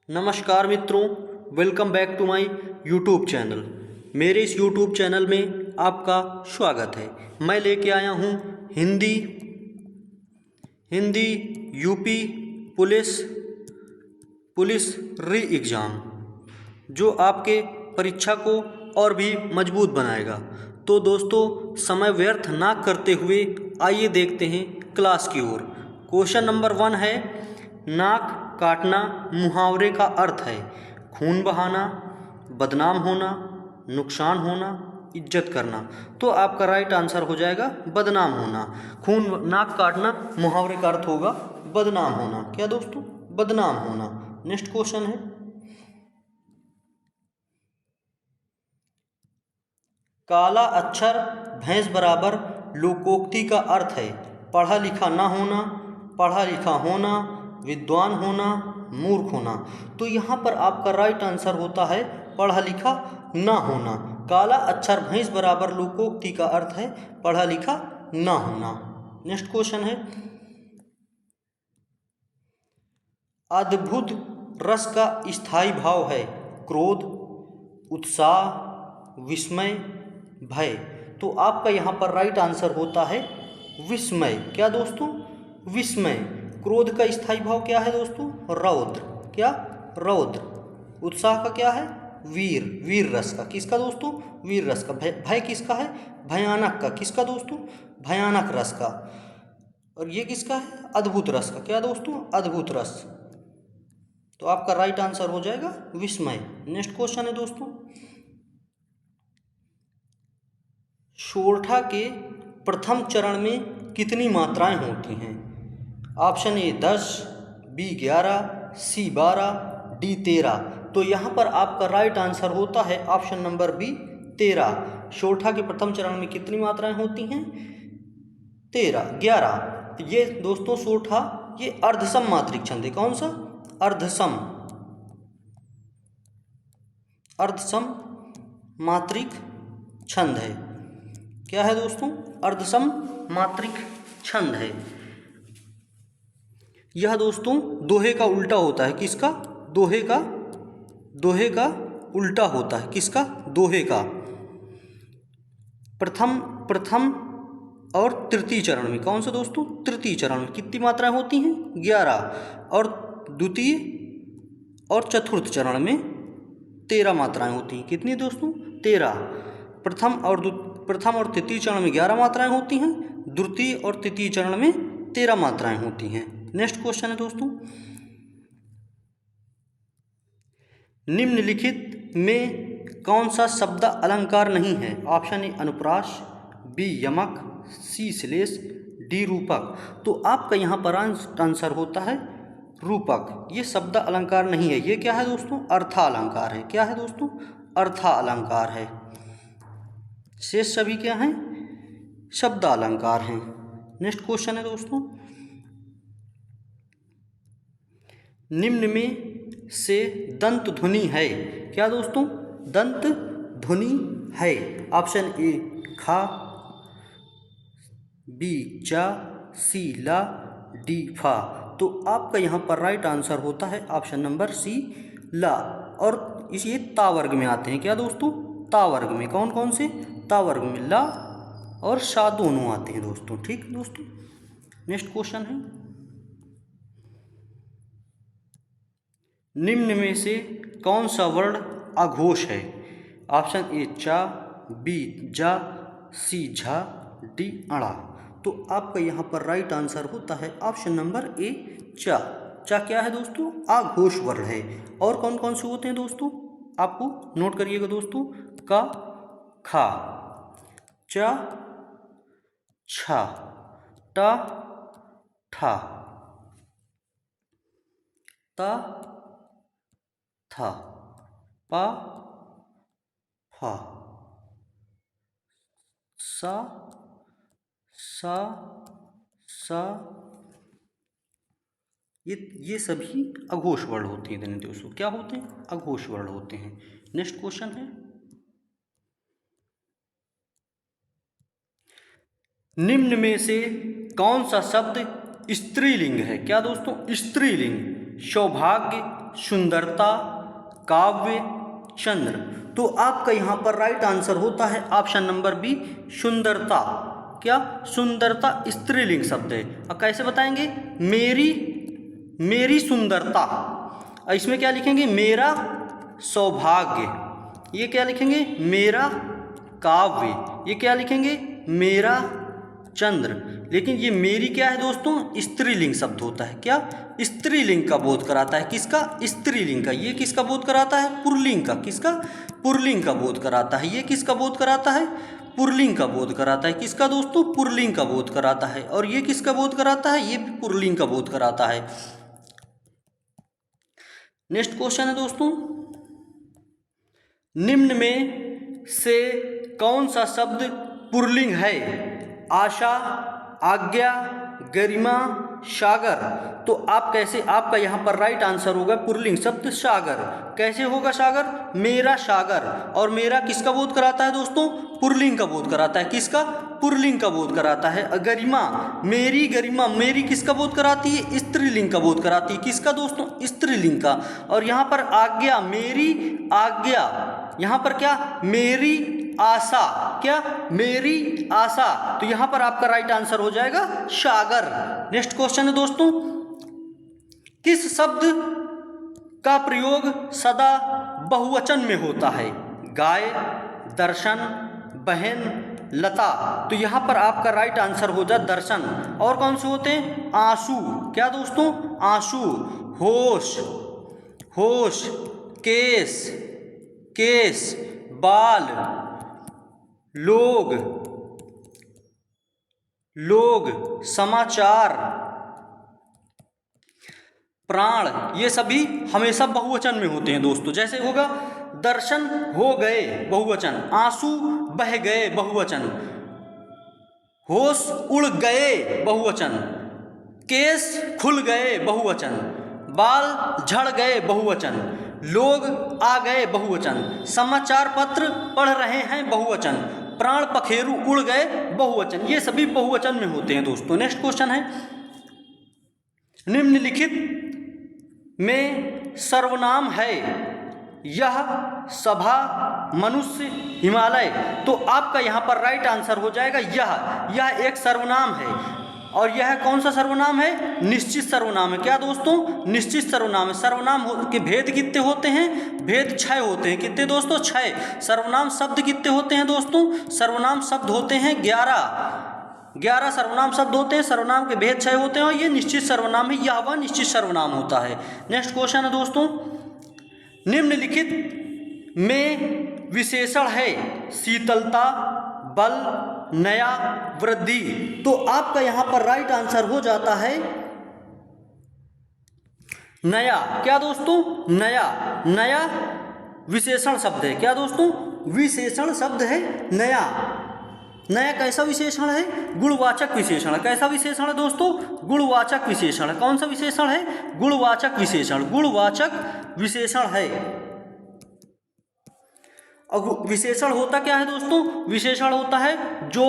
नमस्कार मित्रों, welcome back to my YouTube channel. मेरे इस यूट्यूब चैनल में आपका स्वागत है। मैं लेके आया हूँ हिंदी यूपी पुलिस री एग्ज़ाम, जो आपके परीक्षा को और भी मजबूत बनाएगा। तो दोस्तों, समय व्यर्थ ना करते हुए आइए देखते हैं क्लास की ओर। क्वेश्चन नंबर 1 है, नाक काटना मुहावरे का अर्थ है खून बहाना, बदनाम होना, नुकसान होना, इज्जत करना। तो आपका राइट आंसर हो जाएगा बदनाम होना। नाक काटना मुहावरे का अर्थ होगा बदनाम होना। क्या दोस्तों? बदनाम होना। नेक्स्ट क्वेश्चन है, काला अक्षर भैंस बराबर लोकोक्ति का अर्थ है पढ़ा लिखा ना होना, पढ़ा लिखा होना, विद्वान होना, मूर्ख होना। तो यहाँ पर आपका राइट आंसर होता है पढ़ा लिखा ना होना। काला अक्षर भैंस बराबर लोकोक्ति का अर्थ है पढ़ा लिखा ना होना। नेक्स्ट क्वेश्चन है, अद्भुत रस का स्थायी भाव है क्रोध, उत्साह, विस्मय, भय। तो आपका यहाँ पर राइट आंसर होता है विस्मय। क्या दोस्तों? विस्मय। क्रोध का स्थायी भाव क्या है दोस्तों? रौद्र। क्या? रौद्र। उत्साह का क्या है? वीर। वीर रस का। किसका दोस्तों? वीर रस का। भय किसका है? भयानक का। किसका दोस्तों? भयानक रस का। और ये किसका है? अद्भुत रस का। क्या दोस्तों? अद्भुत रस। तो आपका राइट आंसर हो जाएगा विस्मय। नेक्स्ट क्वेश्चन है दोस्तों, सोरठा के प्रथम चरण में कितनी मात्राएं होती हैं? Option A 10, B 11, C 12, D 13। तो यहाँ पर आपका राइट आंसर होता है ऑप्शन नंबर बी 13। सोरठा के प्रथम चरण में कितनी मात्राएं होती हैं? 11। तो ये दोस्तों सोरठा ये अर्धसम मात्रिक छंद है। कौन सा? अर्धसम मात्रिक छंद है। क्या है दोस्तों? अर्धसम मात्रिक छंद है। यह दोस्तों दोहे का उल्टा होता है। किसका? दोहे का उल्टा होता है। किसका? दोहे का। प्रथम और तृतीय चरण में। कौन सा दोस्तों? तृतीय चरण में कितनी मात्राएं होती हैं? 11। और द्वितीय और चतुर्थ चरण में 13 मात्राएं होती हैं। कितनी दोस्तों? 13। प्रथम और तृतीय चरण में 11 मात्राएं होती हैं, द्वितीय और तृतीय चरण में 13 मात्राएं होती हैं। नेक्स्ट क्वेश्चन है दोस्तों, निम्नलिखित में कौन सा शब्द अलंकार नहीं है? ऑप्शन ए अनुप्रास, बी यमक, सी श्लेष, डी रूपक। तो आपका यहाँ पर आंसर होता है रूपक। ये शब्द अलंकार नहीं है। ये क्या है दोस्तों? अर्था अलंकार है। क्या है दोस्तों? अर्था अलंकार है। शेष सभी क्या हैं? शब्द अलंकार हैं। नेक्स्ट क्वेश्चन है दोस्तों, निम्न में से दंत ध्वनि है? क्या दोस्तों? दंत ध्वनि है। ऑप्शन ए खा, बी चा, सी ला, डी फा। तो आपका यहाँ पर राइट आंसर होता है ऑप्शन नंबर सी ला। और ये ता वर्ग में आते हैं। क्या दोस्तों? ता वर्ग में। कौन कौन से? ता वर्ग में ला और शा दोनों आते हैं दोस्तों। ठीक दोस्तों। नेक्स्ट क्वेश्चन है, निम्न में से कौन सा वर्ण अघोष है? ऑप्शन ए चा, बी जा, सी झा, डी अड़ा। तो आपका यहाँ पर राइट आंसर होता है ऑप्शन नंबर ए चा। चा क्या है दोस्तों? अघोष वर्ण है। और कौन कौन से होते हैं दोस्तों? आपको नोट करिएगा दोस्तों, का, खा, चा, छा, टा, ठा, ता, था, पा, फा, सा, सा, सा। ये सभी अघोष वर्ण होते हैं दोस्तों। क्या होते हैं? अघोष वर्ण होते हैं। नेक्स्ट क्वेश्चन है, निम्न में से कौन सा शब्द स्त्रीलिंग है? क्या दोस्तों? स्त्रीलिंग। सौभाग्य, सुंदरता, काव्य, चंद्र। तो आपका यहाँ पर राइट आंसर होता है ऑप्शन नंबर बी, सुंदरता। क्या? सुंदरता स्त्रीलिंग शब्द है। अब कैसे बताएंगे? मेरी सुंदरता, इसमें क्या लिखेंगे? मेरा सौभाग्य। ये क्या लिखेंगे? मेरा काव्य। ये क्या लिखेंगे? मेरा चंद्र। लेकिन ये मेरी क्या है दोस्तों? स्त्रीलिंग शब्द होता है। क्या? स्त्रीलिंग का बोध कराता है। किसका? स्त्रीलिंग का। ये किसका बोध कराता है? पुल्लिंग का। किसका? पुल्लिंग का बोध कराता है। ये किसका बोध कराता है? पुल्लिंग का बोध कराता है। किसका दोस्तों? पुल्लिंग का बोध कराता है। और ये किसका बोध कराता है? ये पुल्लिंग का बोध कराता है। नेक्स्ट क्वेश्चन है दोस्तों, निम्न में से कौन सा शब्द पुल्लिंग है? आशा, आज्ञा, गरिमा, सागर। तो आप कैसे, आपका यहाँ पर राइट आंसर होगा पुल्लिंग शब्द सागर। कैसे होगा सागर? मेरा सागर। और मेरा किसका बोध कराता है दोस्तों? पुल्लिंग का बोध कराता है। किसका? पुल्लिंग का बोध कराता है। गरिमा, मेरी गरिमा, मेरी किसका बोध कराती है? स्त्रीलिंग का बोध कराती है। किसका दोस्तों? स्त्रीलिंग का। और यहाँ पर आज्ञा, मेरी आज्ञा। यहाँ पर क्या? मेरी आशा। क्या? मेरी आशा। तो यहाँ पर आपका राइट आंसर हो जाएगा सागर। नेक्स्ट क्वेश्चन है दोस्तों, किस शब्द का प्रयोग सदा बहुवचन में होता है? गाय, दर्शन, बहन, लता। तो यहाँ पर आपका राइट आंसर हो जाए दर्शन। और कौन से होते हैं? आंसू। क्या दोस्तों? आंसू। होश, होश, केस, केस, बाल, लोग, लोग, समाचार, प्राण। ये सभी हमेशा बहुवचन में होते हैं दोस्तों। जैसे होगा दर्शन हो गए बहुवचन, आंसू बह गए बहुवचन, होश उड़ गए बहुवचन, केस खुल गए बहुवचन, बाल झड़ गए बहुवचन, लोग आ गए बहुवचन, समाचार पत्र पढ़ रहे हैं बहुवचन, प्राण पखेरु उड़ गए बहुवचन। ये सभी बहुवचन में होते हैं दोस्तों। नेक्स्ट क्वेश्चन है, निम्नलिखित में सर्वनाम है यह सभा, मनुष्य, हिमालय। तो आपका यहाँ पर राइट आंसर हो जाएगा यह एक सर्वनाम है। और यह कौन सा सर्वनाम है? निश्चित सर्वनाम है। क्या दोस्तों? निश्चित सर्वनाम है। सर्वनाम के भेद कितने होते हैं? भेद 6 होते हैं। कितने दोस्तों? 6। सर्वनाम शब्द कितने होते हैं दोस्तों? सर्वनाम शब्द होते हैं 11 सर्वनाम शब्द होते हैं। सर्वनाम के भेद 6 होते हैं और ये निश्चित सर्वनाम है। यह वह निश्चित सर्वनाम होता है। नेक्स्ट क्वेश्चन है दोस्तों, निम्नलिखित में विशेषण है शीतलता, बल, नया, वृद्धि। तो आपका यहां पर राइट आंसर हो जाता है नया। क्या दोस्तों? नया। नया विशेषण शब्द है। क्या दोस्तों? विशेषण शब्द है नया। नया कैसा विशेषण है? गुणवाचक विशेषण। कैसा विशेषण है दोस्तों? गुणवाचक विशेषण है। कौन सा विशेषण है? गुणवाचक विशेषण। गुणवाचक विशेषण है। और विशेषण होता क्या है दोस्तों? विशेषण होता है जो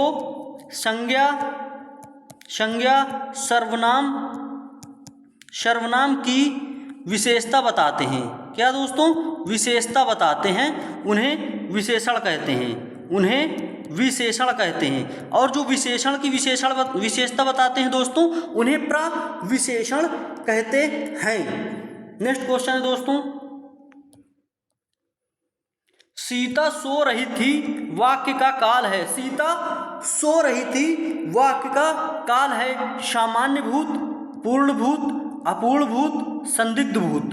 संज्ञा, सर्वनाम की विशेषता बताते हैं। क्या दोस्तों? विशेषता बताते हैं, उन्हें विशेषण कहते हैं। उन्हें विशेषण कहते हैं। और जो विशेषण की विशेषता बताते हैं दोस्तों, उन्हें प्रविशेषण कहते हैं। नेक्स्ट क्वेश्चन है दोस्तों, सीता सो रही थी वाक्य का काल है। सीता सो रही थी वाक्य का काल है सामान्य भूत, पूर्ण भूत, अपूर्ण भूत, संदिग्ध भूत।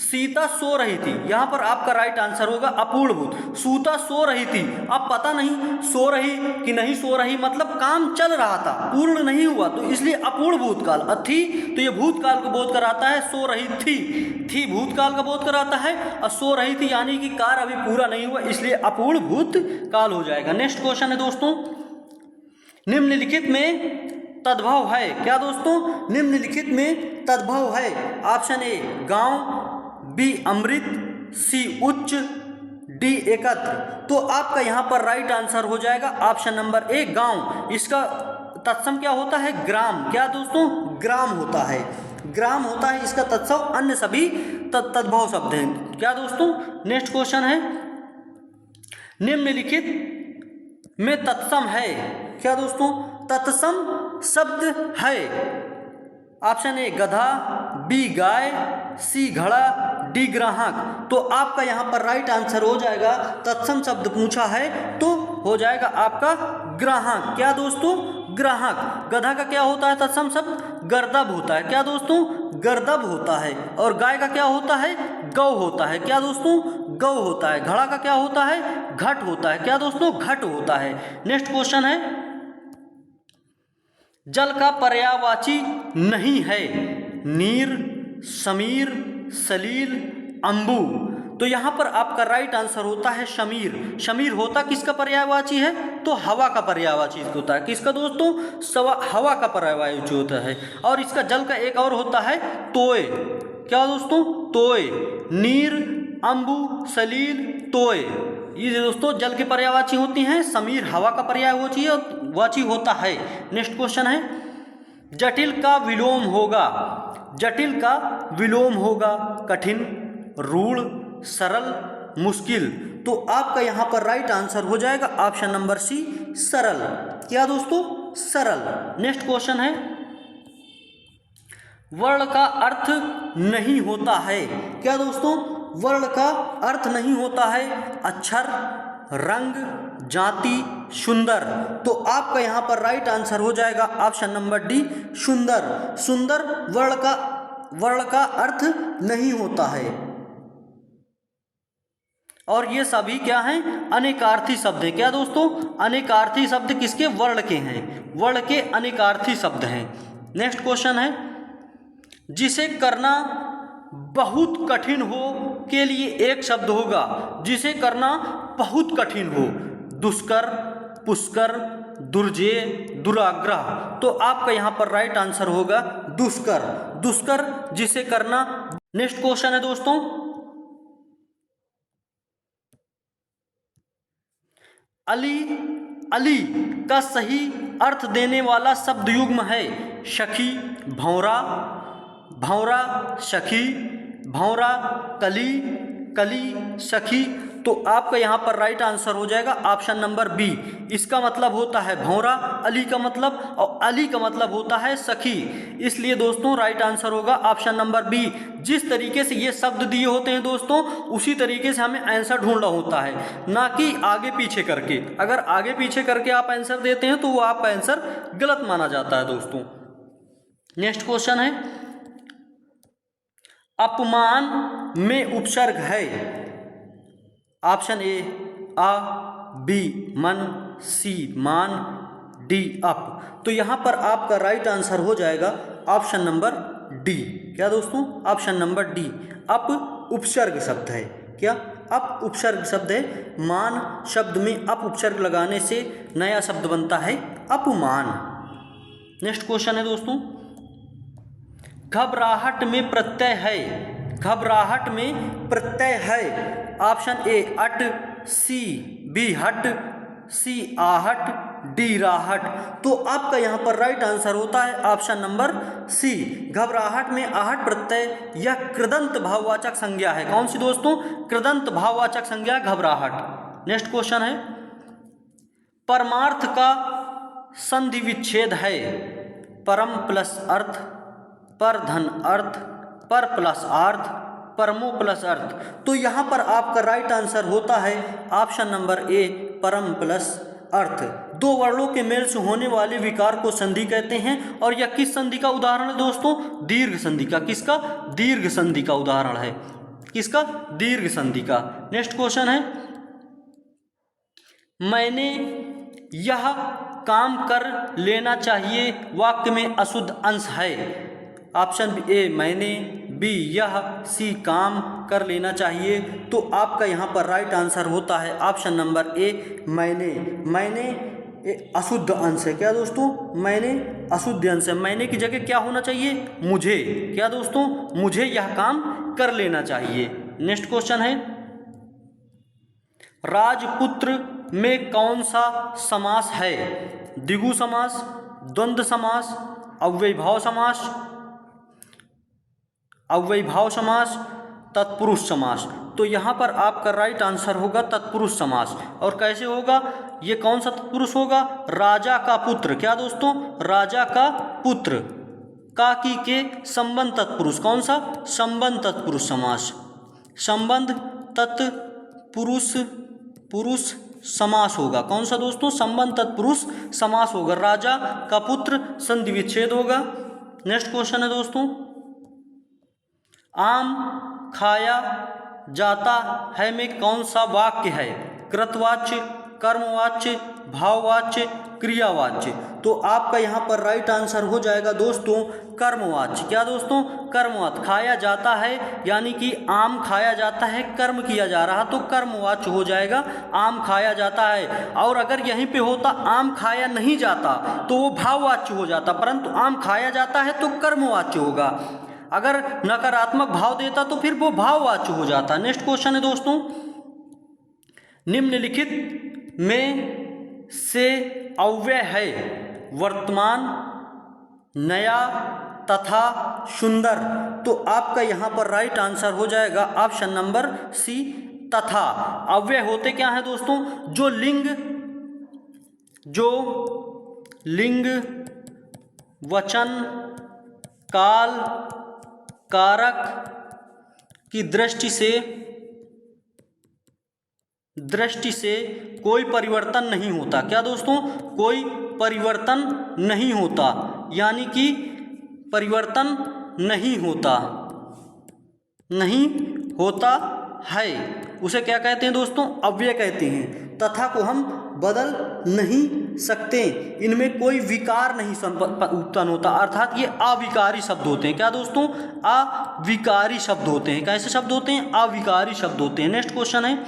सीता सो रही थी, यहाँ पर आपका राइट आंसर होगा अपूर्ण भूत। सूता सो रही थी, अब पता नहीं सो रही कि नहीं सो रही, मतलब काम चल रहा था, पूर्ण नहीं हुआ, तो इसलिए अपूर्ण भूतकाल। थी तो ये भूतकाल को बोध कराता है, सो रही थी भूतकाल का बोध कराता है, और सो रही थी यानी कि कार्य अभी पूरा नहीं हुआ, इसलिए अपूर्ण भूतकाल हो जाएगा। नेक्स्ट क्वेश्चन है दोस्तों, निम्नलिखित में तद्भव है। क्या दोस्तों? निम्नलिखित में तद्भव है। ऑप्शन ए गांव, बी अमृत, सी उच्च, डी एकत्र। तो आपका यहाँ पर राइट आंसर हो जाएगा ऑप्शन नंबर ए गांव। इसका तत्सम क्या होता है? ग्राम। क्या दोस्तों? ग्राम होता है। ग्राम होता है इसका तत्सम, अन्य सभी तद्भव शब्द हैं। क्या दोस्तों, नेक्स्ट क्वेश्चन है, निम्नलिखित में तत्सम है। क्या दोस्तों, तत्सम शब्द है। ऑप्शन ए गधा, बी गाय, सी घड़ा, डी ग्राहक। तो आपका यहाँ पर राइट आंसर हो जाएगा, तत्सम शब्द पूछा है तो हो जाएगा आपका ग्राहक। क्या दोस्तों, ग्राहक। गधा का क्या होता है तत्सम शब्द, गर्दभ होता है। क्या दोस्तों, गर्दभ होता है। और गाय का क्या होता है, गौ होता है। क्या दोस्तों, गौ होता है। घड़ा का क्या होता है, घट होता है। क्या दोस्तों, घट होता है। नेक्स्ट क्वेश्चन है, जल का पर्यायवाची नहीं है। नीर, समीर, सलील, अंबु। तो यहाँ पर आपका राइट आंसर होता है शमीर। शमीर होता किसका पर्यायवाची है, तो हवा का पर्यायवाची होता है। किसका दोस्तों, हवा का पर्यायवाची होता है। और इसका जल का एक और होता है तोय। क्या दोस्तों, तोय। नीर, अंबु, सलील, तोय, ये दोस्तों जल के पर्यायवाची होती हैं। समीर हवा का पर्यायवाची होता है। नेक्स्ट क्वेश्चन है, जटिल का विलोम होगा। जटिल का विलोम होगा कठिन, रूढ़, सरल, मुश्किल। तो आपका यहाँ पर राइट आंसर हो जाएगा ऑप्शन नंबर सी, सरल। क्या दोस्तों, सरल। नेक्स्ट क्वेश्चन है, वर्ण का अर्थ नहीं होता है। क्या दोस्तों, वर्ण का अर्थ नहीं होता है अक्षर, रंग, जाति, सुंदर। तो आपका यहाँ पर राइट आंसर हो जाएगा ऑप्शन नंबर डी, सुंदर। सुंदर वर्ण का अर्थ नहीं होता है। और ये सभी क्या हैं, अनेकार्थी शब्द हैं। क्या दोस्तों, अनेकार्थी शब्द किसके, वर्ण के हैं। वर्ण के अनेकार्थी शब्द हैं। नेक्स्ट क्वेश्चन है, जिसे करना बहुत कठिन हो के लिए एक शब्द होगा। जिसे करना बहुत कठिन हो, दुष्कर, पुष्कर, दुर्जेय, दुराग्रह। तो आपका यहाँ पर राइट आंसर होगा दुष्कर। दुष्कर जिसे करना। नेक्स्ट क्वेश्चन है दोस्तों, अली, अली का सही अर्थ देने वाला शब्द युग्म है सखी, भौरा, भौरा सखी, भौरा कली, कली सखी। तो आपका यहाँ पर राइट आंसर हो जाएगा ऑप्शन नंबर बी। इसका मतलब होता है भौरा, अली का मतलब, और अली का मतलब होता है सखी। इसलिए दोस्तों राइट आंसर होगा ऑप्शन नंबर बी। जिस तरीके से ये शब्द दिए होते हैं दोस्तों, उसी तरीके से हमें आंसर ढूंढना होता है, ना कि आगे पीछे करके। अगर आगे पीछे करके आप आंसर देते हैं तो वो आपका आंसर गलत माना जाता है दोस्तों। नेक्स्ट क्वेश्चन है, अपमान में उपसर्ग है। ऑप्शन ए आ, बी मन, सी मान, डी अप। तो यहाँ पर आपका राइट आंसर हो जाएगा ऑप्शन नंबर डी। क्या दोस्तों, ऑप्शन नंबर डी। अप उपसर्ग शब्द है। क्या, अप उपसर्ग शब्द है। मान शब्द में अप उपसर्ग लगाने से नया शब्द बनता है अपमान। नेक्स्ट क्वेश्चन है दोस्तों, घबराहट में प्रत्यय है। घबराहट में प्रत्यय है। ऑप्शन ए अट, सी बी हट, सी आहट, डी राहट। तो आपका यहाँ पर राइट आंसर होता है ऑप्शन नंबर सी। घबराहट में आहट प्रत्यय यह कृदंत भाववाचक संज्ञा है। कौन सी दोस्तों, कृदंत भाववाचक संज्ञा घबराहट। नेक्स्ट क्वेश्चन है, परमार्थ का संधि विच्छेद है। परम प्लस अर्थ, पर धन अर्थ, पर प्लस अर्थ, परमो प्लस अर्थ। तो यहाँ पर आपका राइट आंसर होता है ऑप्शन नंबर ए, परम प्लस अर्थ। दो वर्णों के मेल से होने वाले विकार को संधि कहते हैं। और यह किस संधि का उदाहरण है दोस्तों, दीर्घ संधि का। किसका, दीर्घ संधि का उदाहरण है। किसका, दीर्घ संधि का। नेक्स्ट क्वेश्चन है, मैंने यह काम कर लेना चाहिए वाक्य में अशुद्ध अंश है। ऑप्शन ए मैंने, बी यह, सी काम कर लेना चाहिए। तो आपका यहाँ पर राइट आंसर होता है ऑप्शन नंबर ए, मैंने। मैंने अशुद्ध अंश है। क्या दोस्तों, मैंने अशुद्ध अंश है। मैंने की जगह क्या होना चाहिए, मुझे। क्या दोस्तों, मुझे यह काम कर लेना चाहिए। नेक्स्ट क्वेश्चन है, राजपुत्र में कौन सा समास है। द्विगु समास, द्वंद्व समास, अव्ययीभाव समास, अव्ययीभाव समास, तत्पुरुष समास। तो यहाँ पर आपका राइट आंसर होगा तत्पुरुष समास। और कैसे होगा, ये कौन सा तत्पुरुष होगा, राजा का पुत्र। क्या दोस्तों, राजा का पुत्र। काकी के संबंध तत्पुरुष, कौन सा, संबंध तत्पुरुष समास। संबंध तत्पुरुष पुरुष समास होगा, कौन सा दोस्तों, संबंध तत्पुरुष समास होगा। राजा का पुत्र संधि विच्छेद होगा। नेक्स्ट क्वेश्चन है दोस्तों, आम खाया जाता है में कौन सा वाक्य है, कृतवाच्य, कर्मवाच्य, भाववाच्य, क्रियावाच्य। तो आपका यहाँ पर राइट आंसर हो जाएगा दोस्तों कर्मवाच्य। क्या दोस्तों, कर्मवाच्य। खाया जाता है यानी कि आम खाया जाता है, कर्म किया जा रहा तो कर्मवाच्य हो जाएगा, आम खाया जाता है। और अगर यहीं पे होता आम खाया नहीं जाता तो वो भाववाच्य हो जाता, परंतु आम खाया जाता है तो कर्मवाच्य होगा। अगर नकारात्मक भाव देता तो फिर वो भाववाच्य हो जाता। नेक्स्ट क्वेश्चन है दोस्तों, निम्नलिखित में से अव्यय है वर्तमान, नया तथा सुंदर। तो आपका यहाँ पर राइट आंसर हो जाएगा ऑप्शन नंबर सी, तथा। अव्यय होते क्या है दोस्तों, जो लिंग वचन काल कारक की दृष्टि से कोई परिवर्तन नहीं होता। क्या दोस्तों, कोई परिवर्तन नहीं होता, यानी कि परिवर्तन नहीं होता है, उसे क्या कहते हैं दोस्तों, अव्यय कहते हैं। तथा को हम बदल नहीं सकते, इनमें कोई विकार नहीं उत्पन्न होता, अर्थात ये अविकारी शब्द होते हैं। क्या दोस्तों, अविकारी शब्द होते हैं। कैसे शब्द होते हैं, अविकारी शब्द होते हैं। नेक्स्ट क्वेश्चन है,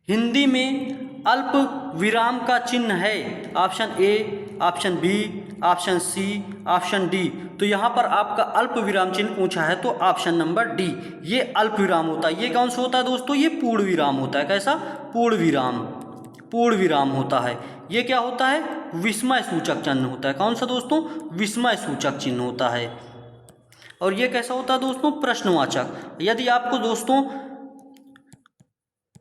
हिंदी में अल्प विराम का चिन्ह है, option A, option B, option C, option D. तो यहाँ पर आपका अल्प विराम चिन्ह पूछा है तो ऑप्शन नंबर डी, ये अल्प विराम होता है। ये कौन सा होता है दोस्तों, ये पूर्ण विराम होता है। कैसा, पूर्ण विराम होता है। ये क्या होता है, विस्मय सूचक चिन्ह होता है। कौन सा दोस्तों, विस्मय सूचक चिन्ह होता है। और ये कैसा होता है दोस्तों, प्रश्नवाचक। यदि आपको दोस्तों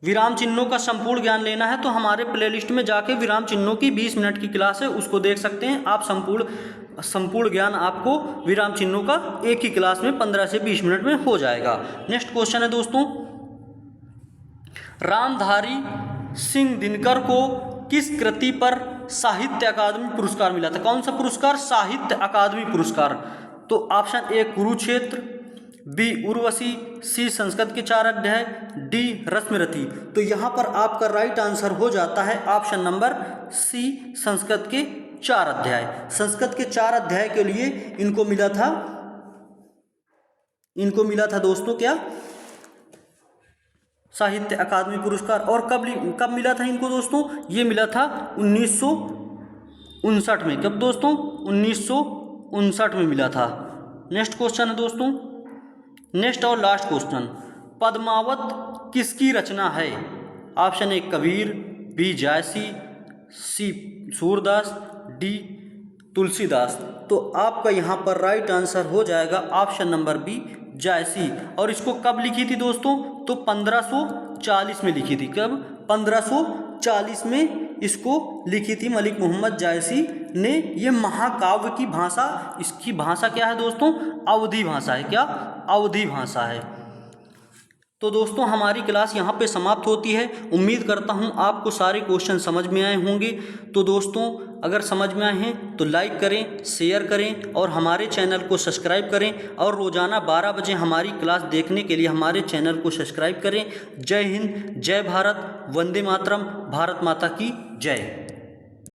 विराम चिन्हों का संपूर्ण ज्ञान लेना है तो हमारे प्लेलिस्ट में जाके विराम चिन्हों की 20 मिनट की क्लास है, उसको देख सकते हैं आप। संपूर्ण ज्ञान आपको विराम चिन्हों का एक ही क्लास में 15 से 20 मिनट में हो जाएगा। नेक्स्ट क्वेश्चन है दोस्तों, रामधारी सिंह दिनकर को किस कृति पर साहित्य अकादमी पुरस्कार मिला था। कौन सा पुरस्कार, साहित्य अकादमी पुरस्कार। तो option A Kurukshetra, B Urvashi, C Sanskrit के 4 अध्याय, डी रश्मिरथी। तो यहाँ पर आपका राइट आंसर हो जाता है ऑप्शन नंबर सी, संस्कृत के 4 अध्याय। संस्कृत के 4 अध्याय के लिए इनको मिला था दोस्तों क्या, साहित्य अकादमी पुरस्कार। और कब मिला था इनको दोस्तों, ये मिला था 1959 में। कब दोस्तों, 1959 में मिला था। नेक्स्ट क्वेश्चन है दोस्तों, नेक्स्ट और लास्ट क्वेश्चन, पद्मावत किसकी रचना है। Option A Kabir, B Jayasi, C Surdas, D Tulsidas. तो आपका यहाँ पर राइट आंसर हो जाएगा ऑप्शन नंबर बी, जायसी। और इसको कब लिखी थी दोस्तों, तो 1540 में लिखी थी। कब, 1540 में इसको लिखी थी मलिक मोहम्मद जायसी ने। ये महाकाव्य की भाषा, इसकी भाषा क्या है दोस्तों, अवधी भाषा है। क्या, अवधी भाषा है। तो दोस्तों हमारी क्लास यहाँ पे समाप्त होती है। उम्मीद करता हूँ आपको सारे क्वेश्चन समझ में आए होंगे। तो दोस्तों अगर समझ में आए हैं तो लाइक करें, शेयर करें और हमारे चैनल को सब्सक्राइब करें। और रोज़ाना 12 बजे हमारी क्लास देखने के लिए हमारे चैनल को सब्सक्राइब करें। जय हिंद, जय भारत, वंदे मातरम, भारत माता की जय।